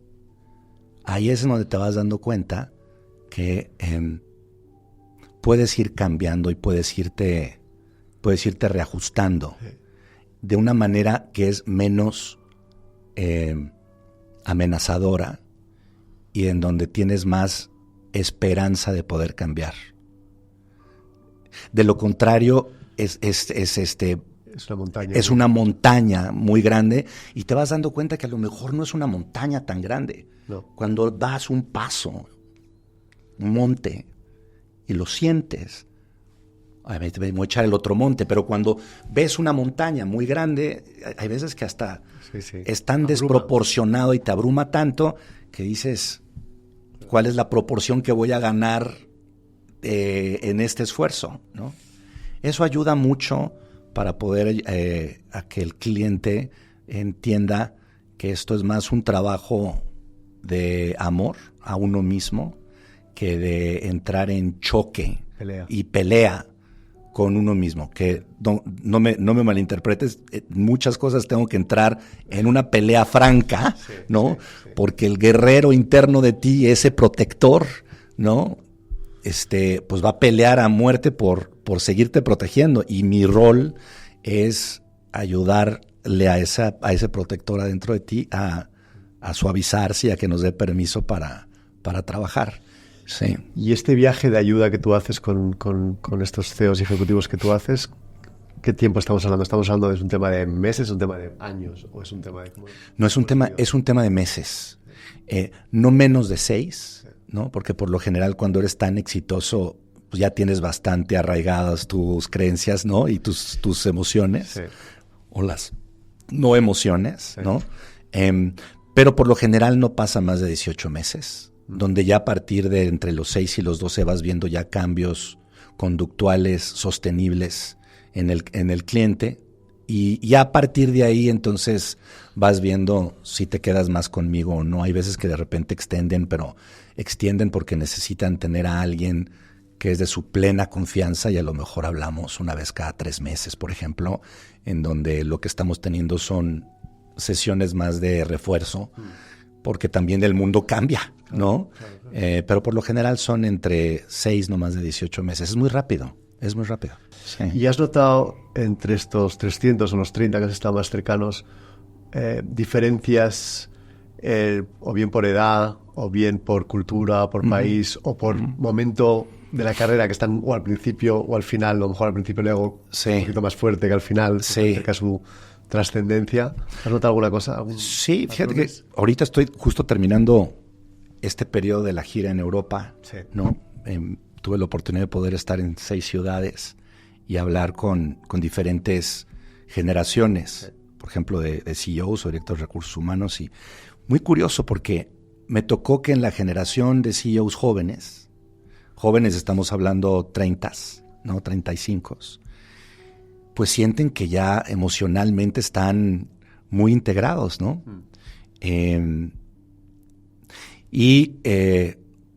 ahí es donde te vas dando cuenta que puedes ir cambiando y puedes irte reajustando de una manera que es menos amenazadora y en donde tienes más esperanza de poder cambiar. De lo contrario, es una montaña muy grande y te vas dando cuenta que a lo mejor no es una montaña tan grande. No. Cuando das un paso, un monte, y lo sientes, obviamente voy a echar el otro monte, pero cuando ves una montaña muy grande, hay veces que hasta es tan desproporcionado y te abruma tanto que dices, ¿cuál es la proporción que voy a ganar en este esfuerzo, ¿no? Eso ayuda mucho para poder a que el cliente entienda que esto es más un trabajo de amor a uno mismo que de entrar en choque y pelea con uno mismo. Que no me malinterpretes, muchas cosas tengo que entrar en una pelea franca, ¿no? Porque el guerrero interno de ti, ese protector, ¿no? Pues va a pelear a muerte por seguirte protegiendo, y mi rol es ayudarle a ese protector adentro de ti a suavizarse y a que nos dé permiso para trabajar. Sí. Y este viaje de ayuda que tú haces con estos CEOs y ejecutivos que tú haces, ¿qué tiempo estamos hablando? ¿Estamos hablando de un tema de meses, un tema de años, o es un tema de...? No, es un tema de meses, no menos de 6, ¿no? Porque por lo general cuando eres tan exitoso, pues ya tienes bastante arraigadas tus creencias, ¿no? Y tus emociones, sí, o las no emociones, sí, ¿no? Pero por lo general no pasa más de 18 meses, donde ya a partir de entre los 6 y los 12 vas viendo ya cambios conductuales sostenibles en el cliente, y ya a partir de ahí entonces vas viendo si te quedas más conmigo o no. Hay veces que de repente extienden porque necesitan tener a alguien que es de su plena confianza, y a lo mejor hablamos una vez cada 3 meses, por ejemplo, en donde lo que estamos teniendo son sesiones más de refuerzo, porque también el mundo cambia, ¿no? Claro. Pero por lo general son entre 6, no más de 18 meses. Es muy rápido. Sí. ¿Y has notado entre estos 300 o los 30 que has estado más cercanos diferencias, o bien por edad, o bien por cultura, por país, o por momento de la carrera, que están o al principio o al final? A lo mejor al principio el ego sí, un poquito más fuerte que al final, sí, cerca su trascendencia. ¿Has notado alguna cosa? Sí, fíjate que ahorita estoy justo terminando este periodo de la gira en Europa, sí, ¿no? Tuve la oportunidad de poder estar en 6 ciudades y hablar con diferentes generaciones, sí, por ejemplo, de CEOs o directores de recursos humanos, y muy curioso porque me tocó que en la generación de CEOs jóvenes estamos hablando 30, ¿no? 35, pues sienten que ya emocionalmente están muy integrados, ¿no?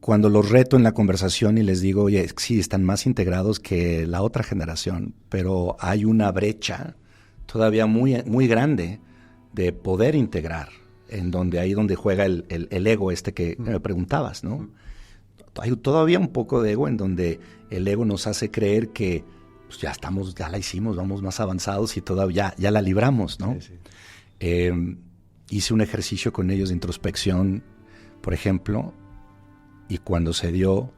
Cuando los reto en la conversación y les digo, oye, sí, están más integrados que la otra generación, pero hay una brecha todavía muy, muy grande de poder integrar, ahí donde juega el ego que me preguntabas, ¿no? Hay todavía un poco de ego en donde el ego nos hace creer que pues ya la hicimos, vamos más avanzados y todavía ya la libramos, ¿no? Sí, sí. Hice un ejercicio con ellos de introspección, por ejemplo, y cuando se dio,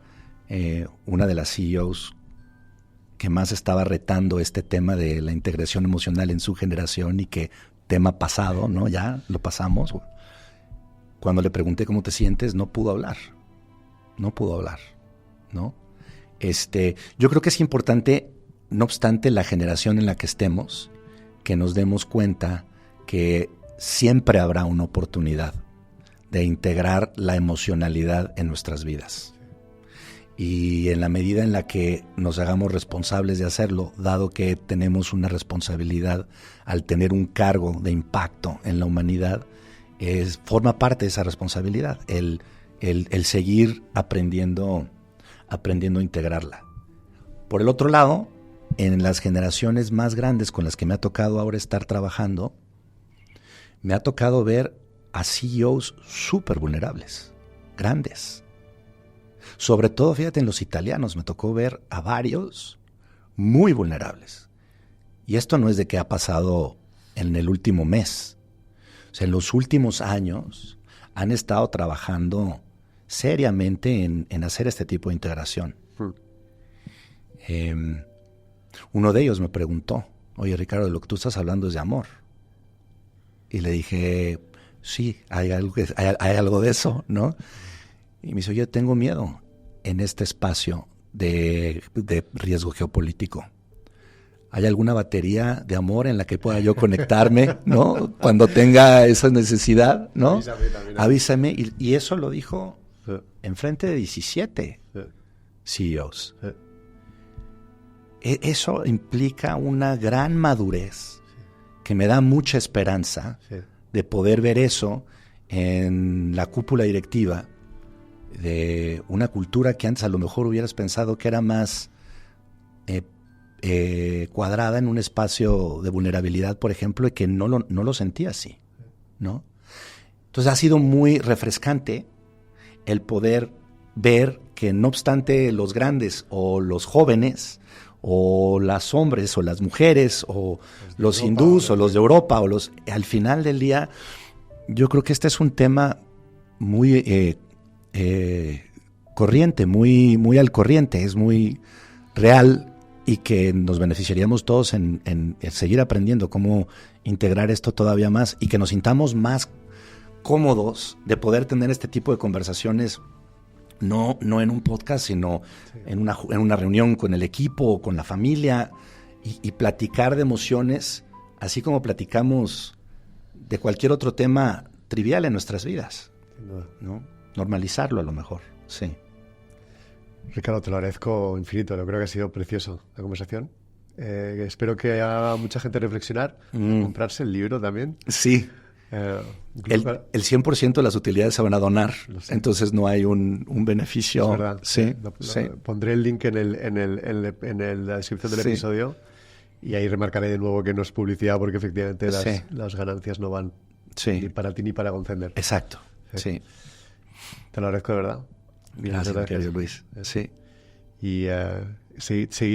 una de las CEOs que más estaba retando este tema de la integración emocional en su generación, y que tema pasado, ¿no? Ya lo pasamos. Cuando le pregunté cómo te sientes, no pudo hablar, ¿no? Yo creo que es importante, no obstante la generación en la que estemos, que nos demos cuenta que siempre habrá una oportunidad de integrar la emocionalidad en nuestras vidas. Y en la medida en la que nos hagamos responsables de hacerlo, dado que tenemos una responsabilidad al tener un cargo de impacto en la humanidad, forma parte de esa responsabilidad, el seguir aprendiendo a integrarla. Por el otro lado, en las generaciones más grandes con las que me ha tocado ahora estar trabajando, me ha tocado ver a CEOs súper vulnerables, grandes. Sobre todo, fíjate, en los italianos me tocó ver a varios muy vulnerables. Y esto no es de que ha pasado en el último mes. O sea, en los últimos años han estado trabajando seriamente en hacer este tipo de integración. Uno de ellos me preguntó, oye, Ricardo, lo que tú estás hablando es de amor. Y le dije, sí, hay algo de eso, ¿no? Y me dice, yo tengo miedo en este espacio de riesgo geopolítico. ¿Hay alguna batería de amor en la que pueda yo conectarme, ¿no? Cuando tenga esa necesidad, ¿no? Avísame. Y eso lo dijo enfrente de 17 CEOs. eso implica una gran madurez que me da mucha esperanza de poder ver eso en la cúpula directiva de una cultura que antes a lo mejor hubieras pensado que era más cuadrada en un espacio de vulnerabilidad, por ejemplo, y que no lo sentía así, ¿no? Entonces ha sido muy refrescante el poder ver que no obstante los grandes o los jóvenes o los hombres o las mujeres o los hindús o los de Europa al final del día, yo creo que este es un tema muy corriente, muy al corriente, es muy real y que nos beneficiaríamos todos en seguir aprendiendo cómo integrar esto todavía más y que nos sintamos más cómodos de poder tener este tipo de conversaciones, no en un podcast, sino en una reunión con el equipo o con la familia y platicar de emociones, así como platicamos de cualquier otro tema trivial en nuestras vidas, ¿no? Normalizarlo a lo mejor, sí. Ricardo, te lo agradezco infinito, yo creo que ha sido precioso la conversación. Espero que haga mucha gente reflexionar, comprarse el libro también. Sí. El 100% de las utilidades se van a donar, entonces no hay un beneficio. Es verdad. Sí. Pondré el link en la descripción del episodio y ahí remarcaré de nuevo que no es publicidad porque efectivamente las ganancias no van ni para ti ni para Gonfender. Exacto. Sí. Te lo agradezco de verdad. Gracias, querido Luis. Sí. Y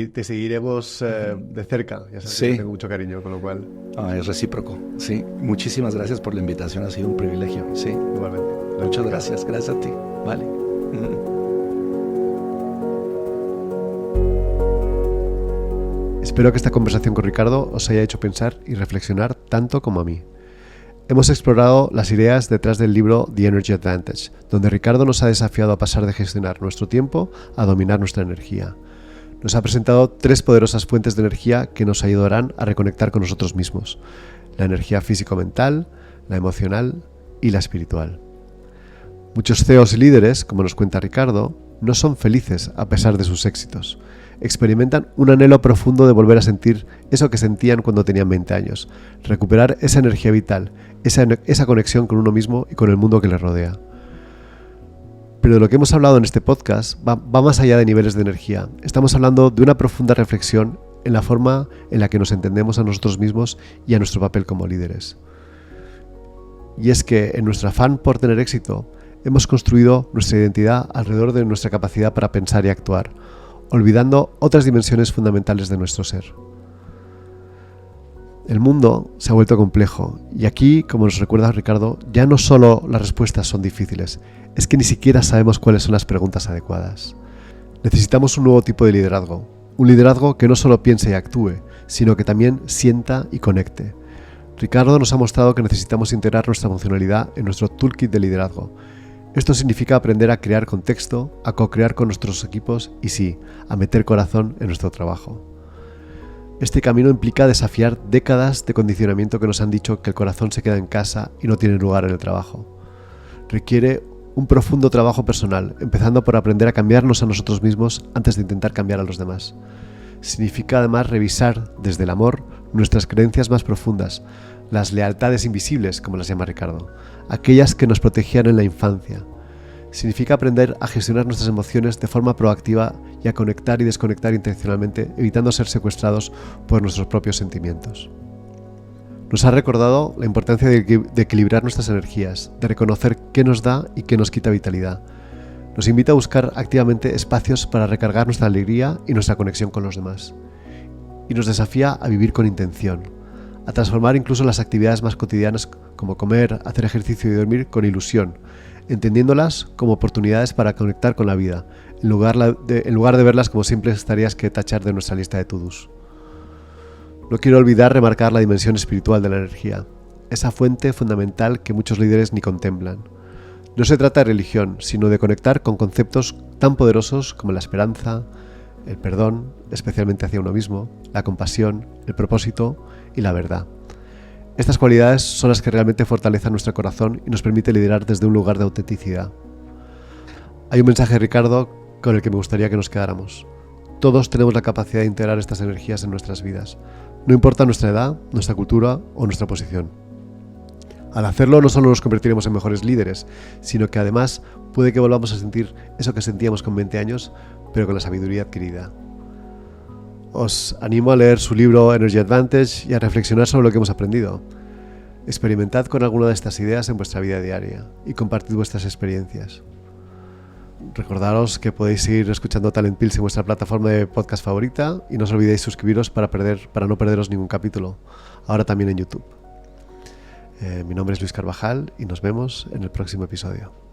te seguiremos de cerca. Ya sabes que tengo mucho cariño, con lo cual... Es recíproco. Sí. Muchísimas gracias por la invitación. Ha sido un privilegio. Sí. Igualmente. Muchas gracias. Gracias a ti. Vale. Espero que esta conversación con Ricardo os haya hecho pensar y reflexionar tanto como a mí. Hemos explorado las ideas detrás del libro The Energy Advantage, donde Ricardo nos ha desafiado a pasar de gestionar nuestro tiempo a dominar nuestra energía. Nos ha presentado 3 poderosas fuentes de energía que nos ayudarán a reconectar con nosotros mismos: la energía físico-mental, la emocional y la espiritual. Muchos CEOs y líderes, como nos cuenta Ricardo, no son felices a pesar de sus éxitos. Experimentan un anhelo profundo de volver a sentir eso que sentían cuando tenían 20 años, recuperar esa energía vital, esa conexión con uno mismo y con el mundo que les rodea. Pero de lo que hemos hablado en este podcast va más allá de niveles de energía. Estamos hablando de una profunda reflexión en la forma en la que nos entendemos a nosotros mismos y a nuestro papel como líderes. Y es que en nuestro afán por tener éxito, hemos construido nuestra identidad alrededor de nuestra capacidad para pensar y actuar, olvidando otras dimensiones fundamentales de nuestro ser. El mundo se ha vuelto complejo y aquí, como nos recuerda Ricardo, ya no solo las respuestas son difíciles, es que ni siquiera sabemos cuáles son las preguntas adecuadas. Necesitamos un nuevo tipo de liderazgo, un liderazgo que no solo piense y actúe, sino que también sienta y conecte. Ricardo nos ha mostrado que necesitamos integrar nuestra emocionalidad en nuestro toolkit de liderazgo. Esto significa aprender a crear contexto, a co-crear con nuestros equipos y sí, a meter corazón en nuestro trabajo. Este camino implica desafiar décadas de condicionamiento que nos han dicho que el corazón se queda en casa y no tiene lugar en el trabajo. Requiere un profundo trabajo personal, empezando por aprender a cambiarnos a nosotros mismos antes de intentar cambiar a los demás. Significa además revisar desde el amor nuestras creencias más profundas, las lealtades invisibles, como las llama Ricardo, aquellas que nos protegían en la infancia. Significa aprender a gestionar nuestras emociones de forma proactiva y a conectar y desconectar intencionalmente, evitando ser secuestrados por nuestros propios sentimientos. Nos ha recordado la importancia de equilibrar nuestras energías, de reconocer qué nos da y qué nos quita vitalidad. Nos invita a buscar activamente espacios para recargar nuestra alegría y nuestra conexión con los demás. Y nos desafía a vivir con intención, a transformar incluso las actividades más cotidianas como comer, hacer ejercicio y dormir con ilusión, entendiéndolas como oportunidades para conectar con la vida, en lugar de verlas como simples tareas que tachar de nuestra lista de to-dos. No quiero olvidar remarcar la dimensión espiritual de la energía, esa fuente fundamental que muchos líderes ni contemplan. No se trata de religión, sino de conectar con conceptos tan poderosos como la esperanza, el perdón, especialmente hacia uno mismo, la compasión, el propósito y la verdad. Estas cualidades son las que realmente fortalecen nuestro corazón y nos permite liderar desde un lugar de autenticidad. Hay un mensaje de Ricardo con el que me gustaría que nos quedáramos. todos tenemos la capacidad de integrar estas energías en nuestras vidas, no importa nuestra edad, nuestra cultura o nuestra posición. Al hacerlo no solo nos convertiremos en mejores líderes, sino que además puede que volvamos a sentir eso que sentíamos con 20 años, pero con la sabiduría adquirida. Os animo a leer su libro Energy Advantage y a reflexionar sobre lo que hemos aprendido. Experimentad con alguna de estas ideas en vuestra vida diaria y compartid vuestras experiencias. Recordaros que podéis ir escuchando Talent Pills en vuestra plataforma de podcast favorita y no os olvidéis suscribiros para no perderos ningún capítulo, ahora también en YouTube. Mi nombre es Luis Carvajal y nos vemos en el próximo episodio.